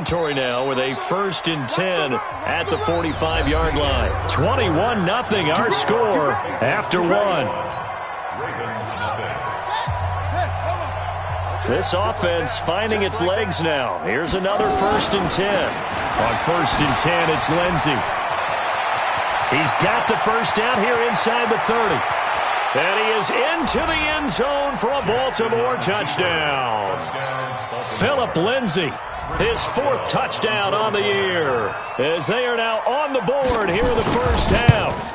territory now with a 1st and 10 at the 45-yard line. 21-0 our score after one. This offense finding its legs now. Here's another 1st and 10. On 1st and 10, it's Lindsey. He's got the first down here inside the 30. And he is into the end zone for a Baltimore touchdown. Phillip Lindsay, his 4th touchdown on the year, as they are now on the board here in the first half.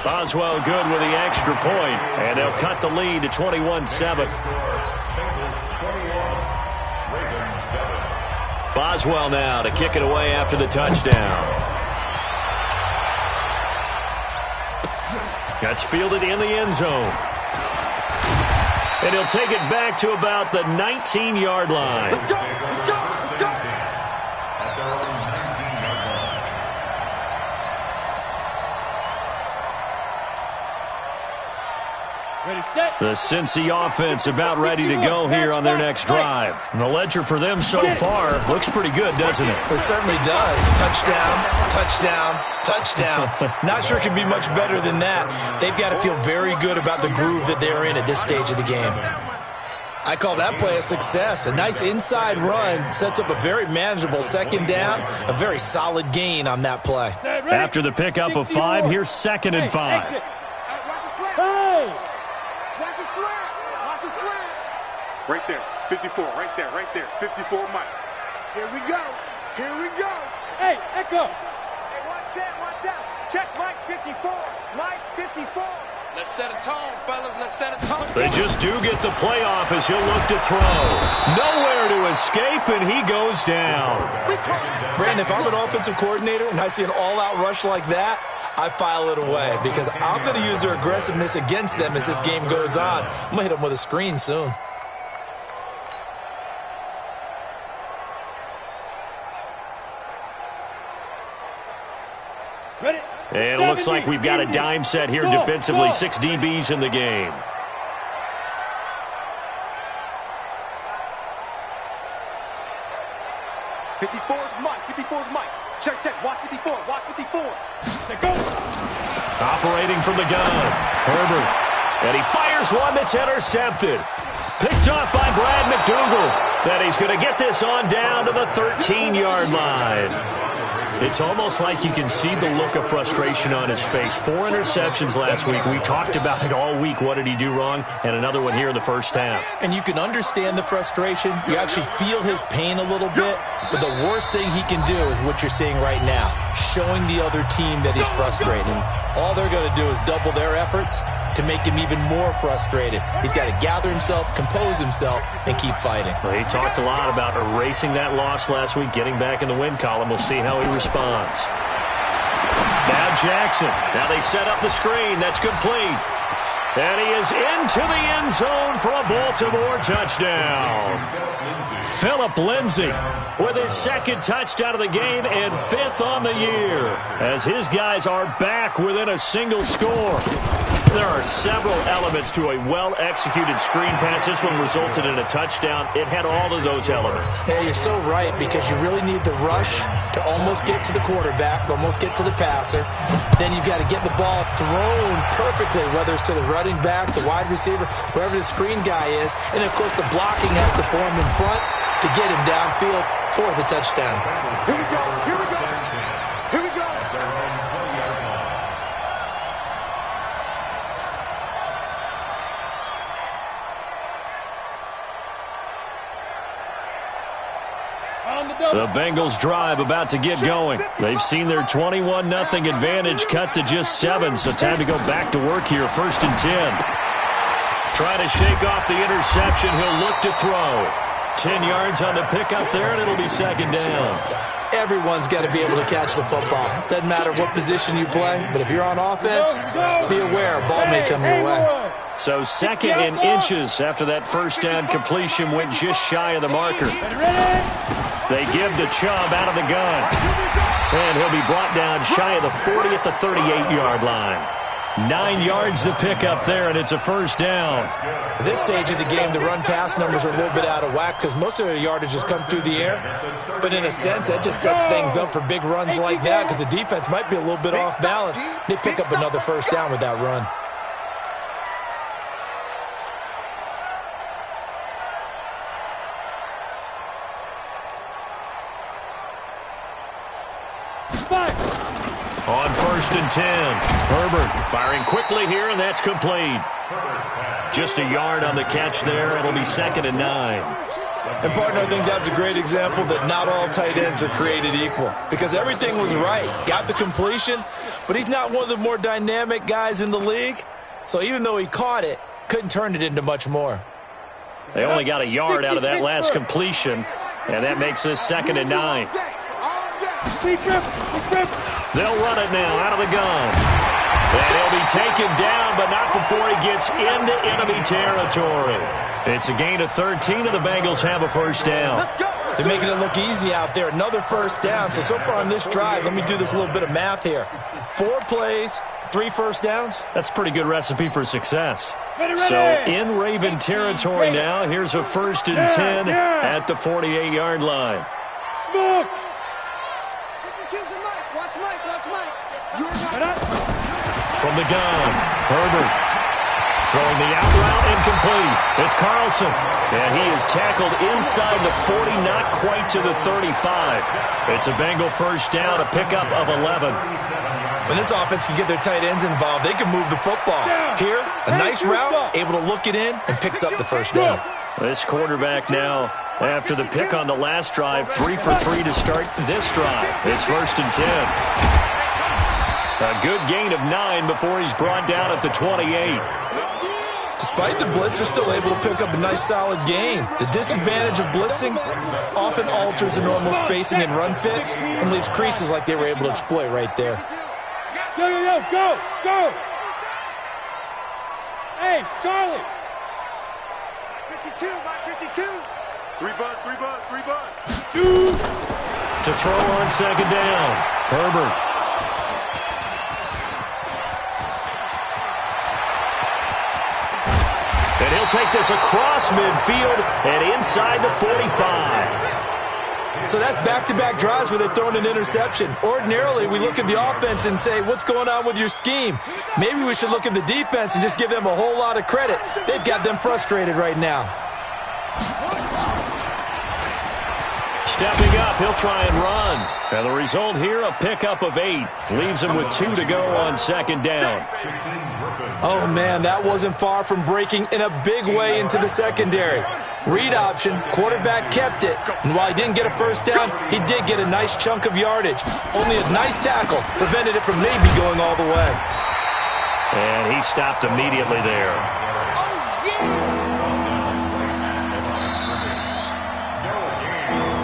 Boswell good with the extra point, and they'll cut the lead to 21-7. Boswell now to kick it away after the touchdown. That's fielded in the end zone. And he'll take it back to about the 19-yard line. Let's go! Let's go! Let's go! The Cincy offense about ready to go here on their next drive. And the ledger for them so far looks pretty good, doesn't it? It certainly does. Touchdown, touchdown, touchdown. Not sure it can be much better than that. They've got to feel very good about the groove that they're in at this stage of the game. I call that play a success. A nice inside run sets up a very manageable 2nd down, a very solid gain on that play. After the pickup of 5, here's 2nd and 5. Right there, 54, right there, 54, Mike. Here we go, here we go. Hey, Echo. Hey, what's that? Check Mike 54, Mike 54. Let's set a tone, fellas, let's set a tone. They just do get the playoff as he'll look to throw. Nowhere to escape, and he goes down. Brandon, if I'm an offensive coordinator and I see an all-out rush like that, I file it away because I'm going to use their aggressiveness against them as this game goes on. I'm going to hit them with a screen soon. And it looks like we've got a dime set here defensively. 6 DBs in the game. '54's Mike. Check. Watch 54. Operating from the gun. Herbert. And he fires one that's intercepted. Picked off by Brad McDougal. Then he's going to get this on down to the 13-yard line. It's almost like you can see the look of frustration on his face. 4 interceptions last week. We talked about it all week. What did he do wrong? And another one here in the first half. And you can understand the frustration. You actually feel his pain a little bit. But the worst thing he can do is what you're seeing right now, showing the other team that he's frustrated. All they're going to do is double their efforts to make him even more frustrated. He's got to gather himself, compose himself, and keep fighting. Well, he talked a lot about erasing that loss last week, getting back in the win column. We'll see how he responds. Now Jackson. Now they set up the screen. That's complete. And he is into the end zone for a Baltimore touchdown. Phillip Lindsay with his 2nd touchdown of the game and 5th on the year, as his guys are back within a single score. There are several elements to a well-executed screen pass. This one resulted in a touchdown. It had all of those elements. Yeah, you're so right, because you really need the rush to almost get to the quarterback, almost get to the passer. Then you've got to get the ball thrown perfectly, whether it's to the running back, the wide receiver, whoever the screen guy is. And, of course, the blocking has to form in front to get him downfield for the touchdown. Here we go, here we go, here we go. The Bengals drive about to get going. They've seen their 21-0 advantage cut to just 7, so time to go back to work here. 1st and 10. Trying to shake off the interception. He'll look to throw. 10 yards on the pickup there, and it'll be 2nd down. Everyone's got to be able to catch the football. Doesn't matter what position you play, but if you're on offense, be aware a ball may come your way. So 2nd and inches after that first down completion went just shy of the marker. They give to Chubb out of the gun. And he'll be brought down shy of the 40 at the 38-yard line. 9 yards to pick up there, and it's a first down. At this stage of the game, the run-pass numbers are a little bit out of whack because most of their yardage has come through the air. But in a sense, that just sets things up for big runs like that because the defense might be a little bit off balance. They pick up another first down with that run. On 1st and 10, Herbert firing quickly here, and that's complete. Just a yard on the catch there. It'll be 2nd and 9. And, partner, I think that's a great example that not all tight ends are created equal because everything was right. Got the completion, but he's not one of the more dynamic guys in the league. So even though he caught it, couldn't turn it into much more. They only got a yard out of that last completion, and that makes this 2nd and 9. They'll run it now out of the gun. And he'll be taken down, but not before he gets into enemy territory. It's a gain of 13, and the Bengals have a first down. They're making it look easy out there. Another first down. So far on this drive, let me do this little bit of math here. 4 plays, 3 first downs. That's a pretty good recipe for success. So in Raven territory now, here's a 1st and 10 at the 48-yard line. Smoke! From the gun, Herbert throwing the out route incomplete. It's Carlson, and he is tackled inside the 40, not quite to the 35. It's a Bengal first down, a pickup of 11. When this offense can get their tight ends involved, they can move the football. Here, a nice route, able to look it in, and picks up the first down. This quarterback now, after the pick on the last drive, 3 for 3 to start this drive. It's 1st and 10. A good gain of 9 before he's brought down at the 28. Despite the blitz, they're still able to pick up a nice solid gain. The disadvantage of blitzing often alters the normal spacing and run fits and leaves creases like they were able to exploit right there. Go! Hey, Charlie! 52, by 52. 3 buds. Shoot! To throw on 2nd down, Herbert. And he'll take this across midfield and inside the 45. So that's back-to-back drives where they're throwing an interception. Ordinarily, we look at the offense and say, what's going on with your scheme? Maybe we should look at the defense and just give them a whole lot of credit. They've got them frustrated right now. Stepping up, he'll try and run. And the result here, a pickup of 8. Leaves him with 2 to go on 2nd down. Oh, man, that wasn't far from breaking in a big way into the secondary. Read option, quarterback kept it. And while he didn't get a first down, he did get a nice chunk of yardage. Only a nice tackle prevented it from maybe going all the way. And he stopped immediately there.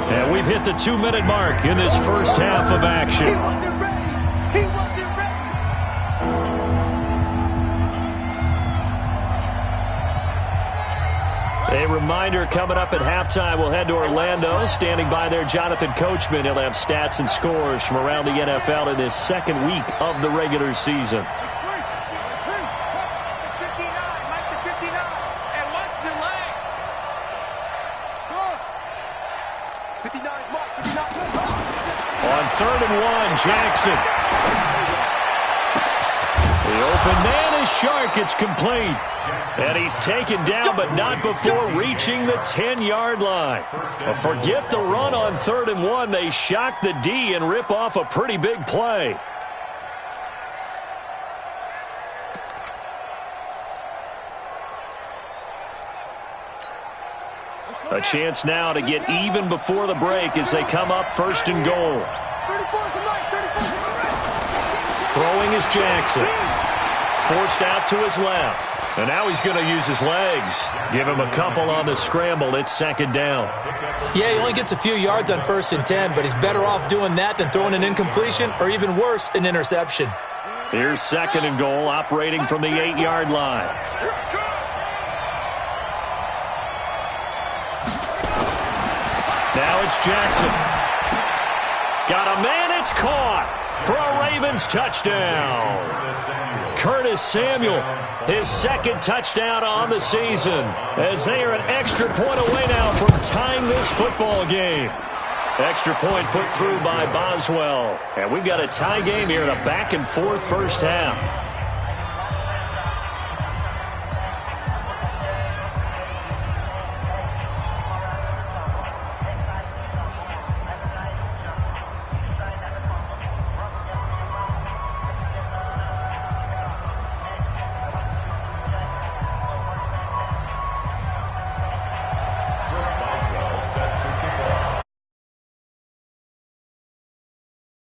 And we've hit the 2-minute mark in this first half of action. A reminder coming up at halftime, we'll head to Orlando. Standing by there, Jonathan Coachman. He'll have stats and scores from around the NFL in this 2nd week of the regular season. On 3rd and 1, Jackson. The open man is Shark. It's complete. And he's taken down, but not before reaching the 10-yard line. Well, forget the run on 3rd and 1. They shock the D and rip off a pretty big play. A chance now to get even before the break as they come up 1st and goal. Throwing is Jackson. Forced out to his left. And now he's going to use his legs. Give him a couple on the scramble. It's 2nd down. Yeah, he only gets a few yards on 1st and 10, but he's better off doing that than throwing an incompletion or even worse, an interception. Here's 2nd and goal, operating from the 8-yard line. Now it's Jackson. Got a man, it's caught for a Ravens touchdown. Curtis Samuel, his second touchdown on the season, as they are an extra point away now from tying this football game. Extra point put through by Boswell. And we've got a tie game here in a back-and-forth first half.